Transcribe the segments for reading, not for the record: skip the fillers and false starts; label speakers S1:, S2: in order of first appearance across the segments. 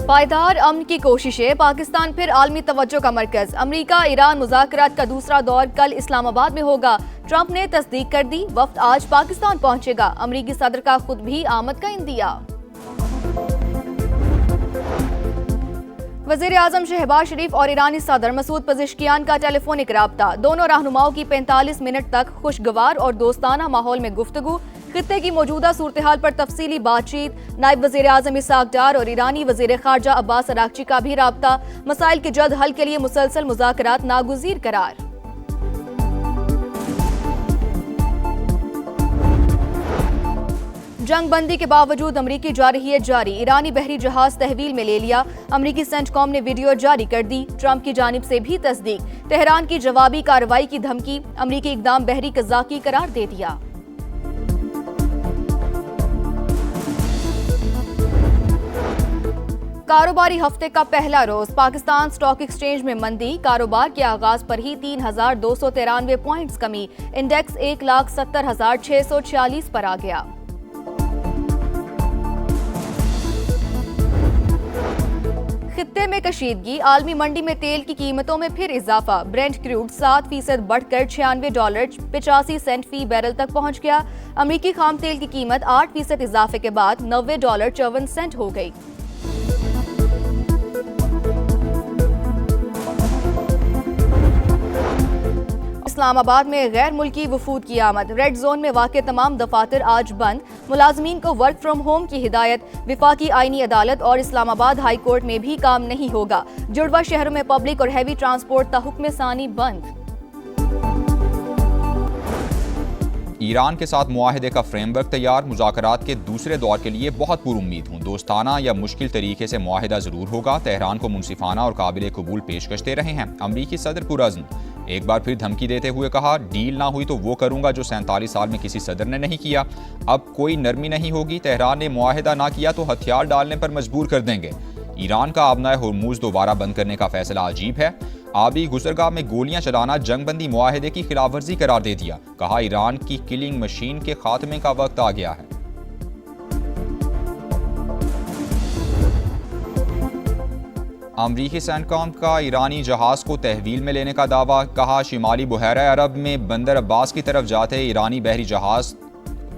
S1: पायदार अमन की कोशिशें, पाकिस्तान फिर आलमी तवज्जो का मरकज। अमरीका ईरान मुज़ाकरात का दूसरा दौर कल इस्लामाबाद में होगा। ट्रंप ने तस्दीक कर दी, वफ्द आज पाकिस्तान पहुंचेगा। अमरीकी सदर का खुद भी आमद का इंदिया। वज़ीर आज़म शहबाज शरीफ और ईरानी सदर मसूद पज़ेश्कियान का टेलीफोनिक राब्ता। दोनों रहनुमाओं की 45 मिनट तक खुशगवार और दोस्ताना माहौल में गुफ्तगू। खित्ते की मौजूदा सूरत हाल पर तफसीली बातचीत। नायब वज़ीर आज़म इसहाक डार और ईरानी वज़ीर ख़ारजा अब्बास अरागची का भी राब्ता। मसाइल के जल्द हल के लिए मुसलसल मुज़ाकरात नागुज़ीर करार। जंग बंदी के बावजूद अमरीकी जारहियत जारी। ईरानी बहरी जहाज तहवील में ले लिया। अमरीकी सेंटकॉम ने वीडियो जारी कर दी। ट्रंप की जानिब से भी तस्दीक। तेहरान की जवाबी कार्रवाई की धमकी। अमरीकी इकदाम बहरी कज़ाकी करार दे दिया। कारोबारी हफ्ते का पहला रोज पाकिस्तान स्टॉक एक्सचेंज में मंदी। कारोबार के आगाज पर ही 3,293 पॉइंट्स कमी। इंडेक्स 1,70,646 पर आ गया। खित्ते में कशीदगी, आलमी मंडी में तेल की कीमतों में फिर इजाफा। ब्रेंट क्रूड 7% बढ़कर $96.85 फी बैरल तक पहुंच गया। अमरीकी खाम तेल की कीमत 8% इजाफे के बाद $90.54 हो गई। इस्लामाबाद में गैर मुल्की वफूद की आमद। रेड जोन में वाक़े तमाम दफातर आज बंद। मुलाजमीन को वर्क फ्रॉम होम की हिदायत। विफाकी आईनी अदालत और इस्लामाबाद हाई कोर्ट में भी काम नहीं होगा। जुड़वा शहरों में पब्लिक और हैवी ट्रांसपोर्ट तहुक्म सानी बंद।
S2: ईरान के साथ मुआहदे का फ्रेमवर्क तैयार। मुज़ाकरात के दूसरे दौर के लिए बहुत पुरुम्मीद हूँ। दोस्ताना या मुश्किल तरीके से मुआहदा ज़रूर होगा। तेहरान को मुनसिफाना और काबिल कबूल पेशकश दे रहे हैं। अमरीकी सदर पुरअज़्म। एक बार फिर धमकी देते हुए कहा, डील ना हुई तो वो करूंगा जो 47 साल में किसी सदर ने नहीं किया। अब कोई नरमी नहीं होगी। तेहरान ने मुआहदा ना किया तो हथियार डालने पर मजबूर कर देंगे। ईरान का आबनाए हुर्मुज़ दोबारा बंद करने का फैसला अजीब है। आबी गुजरगाह में गोलियां चलाना जंगबंदी मुआहदे की खिलाफवर्जी करार दे दिया। कहा, ईरान की किलिंग मशीन के खात्मे का वक्त आ गया है। अमरीकी सेंटकॉम का ईरानी जहाज को तहवील में लेने का दावा। कहा, शिमाली बुहैरा अरब में बंदर अब्बास की तरफ जाते ईरानी बहरी जहाज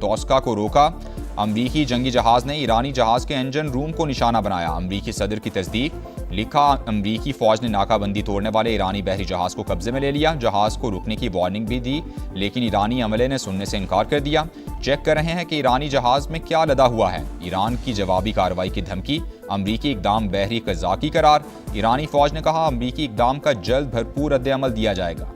S2: तोस्का को रोका। अमरीकी जंगी जहाज ने ईरानी जहाज के इंजन रूम को निशाना बनाया। अमरीकी सदर की तस्दीक। लिखा, अमरीकी फौज ने नाकाबंदी तोड़ने वाले ईरानी बहरी जहाज को कब्जे में ले लिया। जहाज को रुकने की वार्निंग भी दी, लेकिन ईरानी अमले ने सुनने से इनकार कर दिया। चेक कर रहे हैं कि ईरानी जहाज में क्या लदा हुआ है। ईरान की जवाबी कार्रवाई की धमकी। अमरीकी इकदाम बहरी कज़ाकी करार। ईरानी फौज ने कहा, अमरीकी इकदाम का जल्द भरपूर रद्द-ए-अमल दिया जाएगा।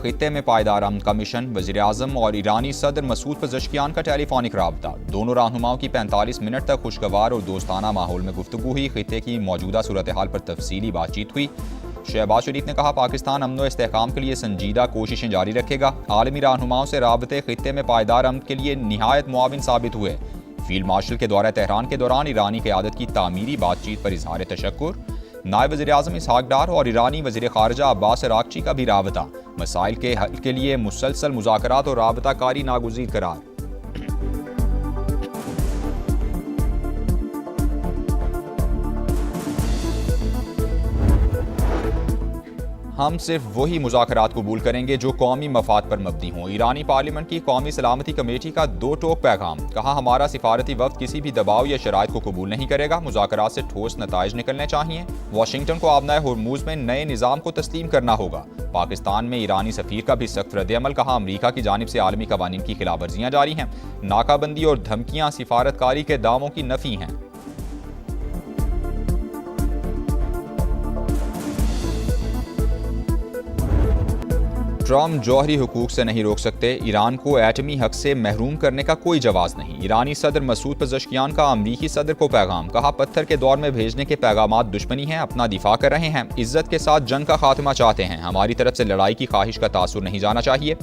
S2: खित्ते में पायदार अमन का मिशन। वज़ीर आज़म और ईरानी सदर मसूद पज़ेश्कियान का टेलीफोनिक राब्ता। दोनों रहनुमाओं की 45 मिनट तक खुशगवार और दोस्ताना माहौल में गुफ्तगू हुई। खित्ते की मौजूदा सूरत हाल पर तफसीली बातचीत हुई। शहबाज शरीफ ने कहा, पाकिस्तान अमन व इस्तेहकाम के लिए संजीदा कोशिशें जारी रखेगा। आलमी रहनुमाओं से राबते खित्ते में पायदार अमन के लिए निहायत मुआविन साबित हुए। फील्ड मार्शल के दौरे तेहरान के दौरान ईरानी क़यादत की तामीरी बातचीत पर इजहार तशक्कुर। नायब वज़ीर आज़म इसहाक डार और ईरानी वज़ीर ख़ारजा अब्बास अरागची का भी राबता। मसाइल के हल के लिए मुसलसल मुज़ाकरात और राबता कारी नागुज़ीर करार। हम सिर्फ वही मुज़ाकरात कबूल करेंगे जो कौमी मफाद पर मबनी हों। ईरानी पार्लियामेंट की कौमी सलामती कमेटी का 2 टोक पैगाम। कहा, हमारा सिफारती वफ़द किसी भी दबाव या शराइत को कबूल नहीं करेगा। मुज़ाकरात से ठोस नताइज निकलने चाहिए। वाशिंगटन को आबनाए हुर्मुज़ में नए निज़ाम को तस्लीम करना होगा। पाकिस्तान में ईरानी सफ़ीर का भी सख्त रद्द-ए-अमल। कहा, अमरीका की जानिब से आलमी कवानीन की खिलाफवर्जियाँ जारी हैं। नाकाबंदी और धमकियाँ सिफारतकारी के दावों की नफ़ी हैं। ट्रंप जौहरी हुकूक से नहीं रोक सकते। ईरान को एटमी हक से महरूम करने का कोई जवाज़ नहीं। ईरानी सदर मसूद पज़ेश्कियान का अमरीकी सदर को पैगाम। कहा, पत्थर के दौर में भेजने के पैगामात दुश्मनी हैं। अपना दिफा कर रहे हैं। इज्जत के साथ जंग का खात्मा चाहते हैं। हमारी तरफ से लड़ाई की ख्वाहिश का तासुर नहीं जाना चाहिए।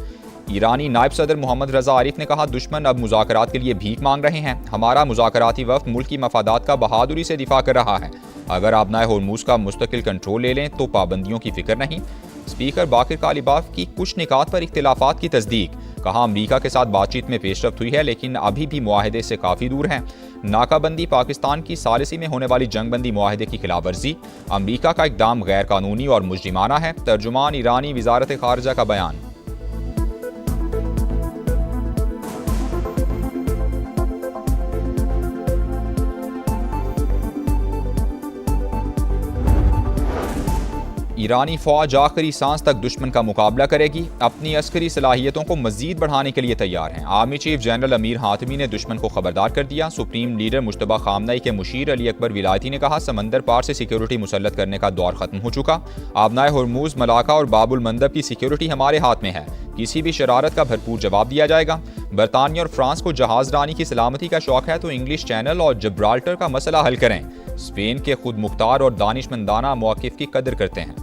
S2: ईरानी नायब सदर मोहम्मद रजा आरिफ ने कहा, दुश्मन अब मुज़ाकरात के लिए भीख मांग रहे हैं। हमारा मुज़ाकराती वफ़द मुल्क की मफादात का बहादुरी से दिफा कर रहा है। अगर आबनाए हुर्मुज़ का मुस्तकिल कंट्रोल ले लें तो पाबंदियों की फिक्र नहीं। स्पीकर बाकिर कालिबाफ की कुछ निकात पर इख्तिलाफात की तस्दीक। कहा अमरीका के साथ बातचीत में पेशरफ्त हुई है लेकिन अभी भी मुआहदे से काफ़ी दूर हैं। नाकाबंदी पाकिस्तान की सालिसी में होने वाली जंगबंदी मुआहदे की खिलाफ वर्जी, अमरीका का इकदाम गैर कानूनी और मुजरिमाना है। तर्जुमान ईरानी वजारत खारजा का बयान। ईरानी फौज आखिरी सांस तक दुश्मन का मुकाबला करेगी, अपनी अस्करी सलाहियतों को मजीद बढ़ाने के लिए तैयार हैं। Army chief general Amir Hatami ने दुश्मन को खबरदार कर दिया। सुप्रीम लीडर मुश्तबा खामनई के मुशीर अली अकबर विलायती ने कहा समंदर पार से सिक्योरिटी मुसल्लत करने का दौर खत्म हो चुका। आबनाए हुर्मुज, मलाका और बाबुल मंदब की सिक्योरिटी हमारे हाथ में है, किसी भी शरारत का भरपूर जवाब दिया जाएगा। बरतानिया और फ्रांस को जहाज रानी की सलामती का शौक है तो इंग्लिश चैनल और जब्राल्टर का मसला हल करें। स्पेन के खुद मुख्तार और दानिशमंदाना मौक़िफ़ की कदर करते हैं।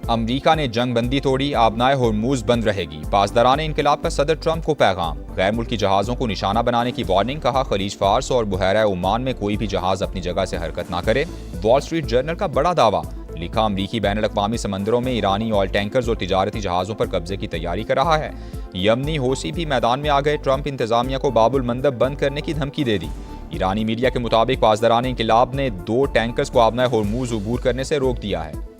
S2: अमरीका ने जंग बंदी तोड़ी, आबनाए हुर्मुज बंद रहेगी। पासदारान इनकलाब का सदर ट्रंप को पैगाम, गैर मुल्की जहाज़ों को निशाना बनाने की वार्निंग। कहा खलीज फार्स और बुहैरा ओमान में कोई भी जहाज़ अपनी जगह से हरकत ना करे। वॉल स्ट्रीट जर्नल का बड़ा दावा, लिखा अमरीकी बैनुल-अक़वामी समंदरों में ईरानी ऑयल टैंकर्स और तिजारती जहाज़ों पर कब्जे की तैयारी कर रहा है। यमनी होसी भी मैदान में आ गए। ट्रंप इंतजामिया को बाबुल मंदब बंद करने की धमकी दे दी। ईरानी मीडिया के मुताबिक पासदारान इनकलाब ने 2 टैंकर्स को आबनाए हुर्मुज अबूर करने से रोक दिया है।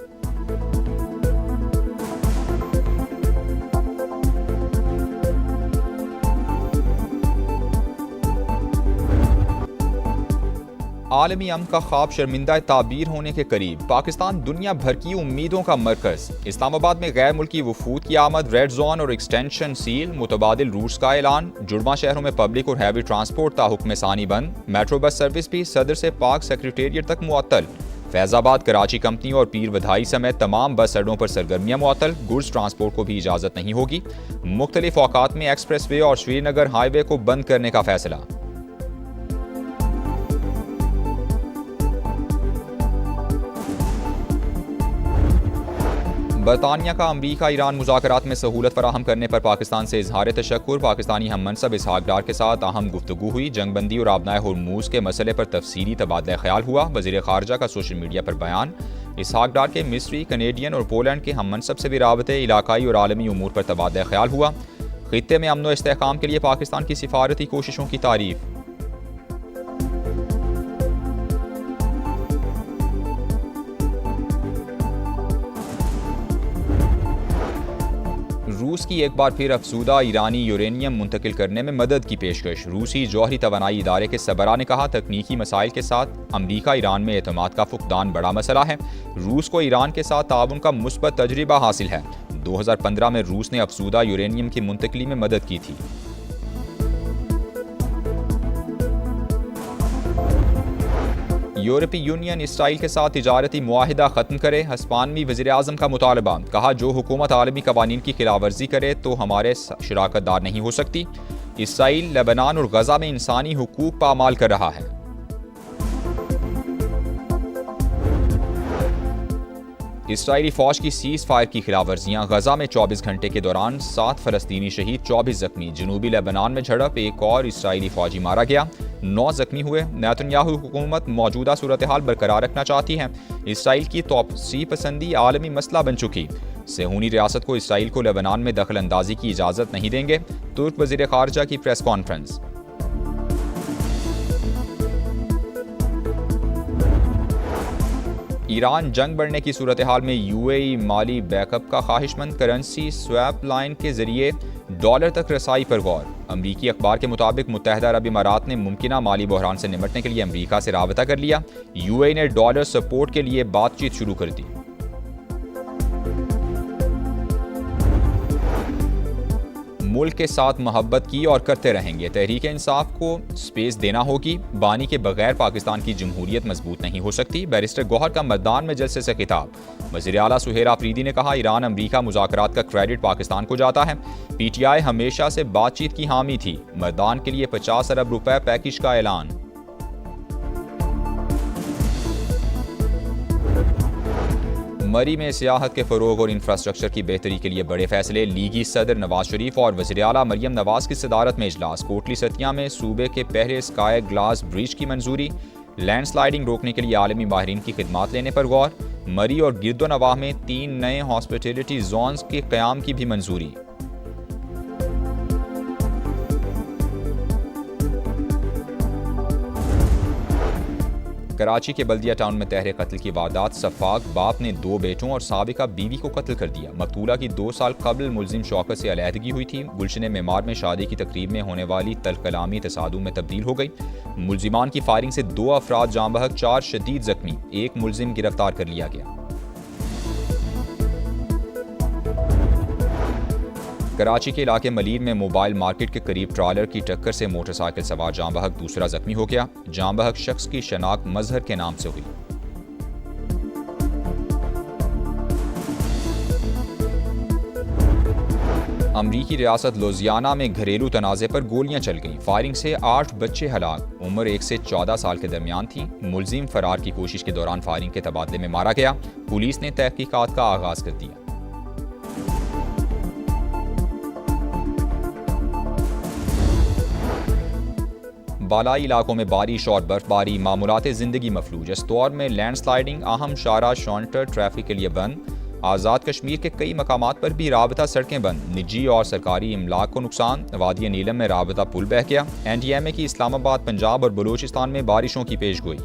S2: आलमी अमन का ख्वाब शर्मिंदा ताबीर होने के करीब। पाकिस्तान दुनिया भर की उम्मीदों का मरकज। इस्लामाबाद में गैर मुल्की वफूद की आमद, रेड जोन और एक्सटेंशन सील, मुतबादिल रूट्स का ऐलान। जुड़वा शहरों में पब्लिक और हैवी ट्रांसपोर्ट ताहुक्म सानी बंद। मेट्रो बस सर्विस भी सदर से पाक सेक्रेटेरिएट तक मुअत्तल। फैजाबाद, कराची कंपनी और पीर वधाई समेत तमाम बस अड्डों पर सरगर्मियां मुअत्तल। गुड्स ट्रांसपोर्ट को भी इजाज़त नहीं होगी। मुख्तलिफ औकात में एक्सप्रेस वे और श्रीनगर हाईवे को बंद करने का फैसला। बरतानिया का अमरीका ईरान मुज़ाकरात में सहूलत फराहम करने पर पाकिस्तान से इजहार तशक्कुर। पाकिस्तानी हम मनसब इसहाक डार के साथ अहम गुफ्तगू हुई। जंगबंदी और आबनाए हुर्मुज के मसले पर तफसीली तबादला ख्याल हुआ। वज़ीर ख़ारजा का सोशल मीडिया पर बयान। इसहाक डार के मिस्री, कनेडियन और पोलैंड के हम मनसब से भी राबते, इलाकाई और आलमी उमूर पर तबादला ख्याल हुआ। खित्ते में अमन व इस्तेहकाम के लिए पाकिस्तान की सिफारती कोशिशों की तारीफ। रूस की एक बार फिर अफसूदा ईरानी यूरेनियम मुंतकिल करने में मदद की पेशकश। रूसी जौहरी तवानाई इदारे के सबरा ने कहा तकनीकी मसाइल के साथ अमरीका ईरान में एतमाद का फुकदान बड़ा मसला है। रूस को ईरान के साथ ताउन का मुस्बत तजर्बा हासिल है। 2015 में रूस ने अफसूदा यूरेनियम की मुंतकली में मदद की थी। यूरोपीय यूनियन इसराइल के साथ तिजारती मुआहिदा खत्म करे। हस्पानवी वज़ीर आज़म का मुतालबा। कहा जो हुकूमत आलमी कवानीन की खिलाफवर्जी करे तो हमारे शराकतदार नहीं हो सकती। इसराइल लेबनान और गजा में इंसानी हुकूक पामाल कर रहा है। इसराइली फौज की सीज फायर की खिलाफवर्जियां। गजा में 24 घंटे के दौरान 7 फलस्तीनी शहीद, 24 जख्मी। जनूबी लेबनान में झड़प, एक और इसराइली फौजी मारा गया, 9 जख्मी हुए। नेतन्याहू हुकूमत मौजूदा सूरत हाल बरकरार रखना चाहती है। इसराइल की तोसी पसंदी आलमी मसला बन चुकी। सेहूनी रियासत को इसराइल को लेबनान में दखल अंदाजी की इजाज़त नहीं देंगे। तुर्क वज़ीर ख़ारजा की प्रेस कॉन्फ्रेंस। ईरान जंग बढ़ने की सूरत हाल में यूएई माली बैकअप का ख्वाहिशमंद। करेंसी स्वैप लाइन के जरिए डॉलर तक रसाई पर गौर। अमरीकी अखबार के मुताबिक मुत्तहिदा अरब इमारात ने मुमकिना माली बहरान से निपटने के लिए अमरीका से राबता कर लिया। यूएई ने डॉलर सपोर्ट के लिए बातचीत शुरू कर दी। मुल्क के साथ मोहब्बत की और करते रहेंगे। तहरीक इंसाफ को स्पेस देना होगी। बानी के बगैर पाकिस्तान की जमहूरियत मजबूत नहीं हो सकती। बैरिस्टर गौहर का मैदान में जलसे से खिताब। वज़ीर आला सुहेल आफरीदी ने कहा ईरान अमरीका मुज़ाकरात का क्रेडिट पाकिस्तान को जाता है। पीटीआई हमेशा से बातचीत की हामी थी। मैदान के लिए 50 अरब रुपए पैकेज का ऐलान। मरी में सियाहत के फ़रोग और इंफ्रास्ट्रक्चर की बेहतरी के लिए बड़े फैसले। लीगी सदर नवाज शरीफ और वज़ीर आला मरियम नवाज की सदारत में इजलास। कोटली सतिया में सूबे के पहले स्काई ग्लास ब्रिज की मंजूरी। लैंडस्लाइडिंग रोकने के लिए आलमी माहिरीन की खिदमात लेने पर गौर। मरी और गिरदोनवाह में 3 नए हॉस्पिटलिटी जोन्स के क़याम की भी मंजूरी। कराची के बल्दिया टाउन में तहरे कत्ल की वारदात। सफाक बाप ने 2 बेटों और साबिका बीवी को कत्ल कर दिया। मकतूला की 2 साल कबल मुलजिम शौकत से अलहदगी हुई थी। गुलशन मेमार में शादी की तकरीब में होने वाली तलकलामी तसादुम में तब्दील हो गई। मुलजिमान की फायरिंग से 2 अफराद जाँ बहक, 4 शदीद जख्मी। 1 मुलजिम गिरफ्तार कर लिया गया। कराची के इलाके मलीर में मोबाइल मार्केट के करीब ट्रालर की टक्कर से मोटरसाइकिल सवार जाँ बहक दूसरा जख्मी हो गया। जाँ बहक शख्स की शनाख्त मजहर के नाम से हुई। अमरीकी रियासत लुजियाना में घरेलू तनाज़े पर गोलियां चल गईं। फायरिंग से 8 बच्चे हलाक। उम्र 1 से 14 साल के दरमियान थी। मुलजिम फरार की कोशिश के दौरान फायरिंग के तबादले में मारा गया। पुलिस ने तहकीकात का आगाज कर दिया। बालाई इलाकों में बारिश और बर्फबारी, मामूलात ज़िंदगी मफलूज। इस दौर में लैंडस्लाइडिंग, अहम शारा शॉन्टर ट्रैफिक के लिए बंद। आज़ाद कश्मीर के कई मकामात पर भी राबता सड़कें बंद। निजी और सरकारी इमलाक को नुकसान। वादी नीलम में राबता पुल बह गया। NDMA की इस्लामाबाद, पंजाब और बलूचिस्तान में बारिशों की पेशगोई।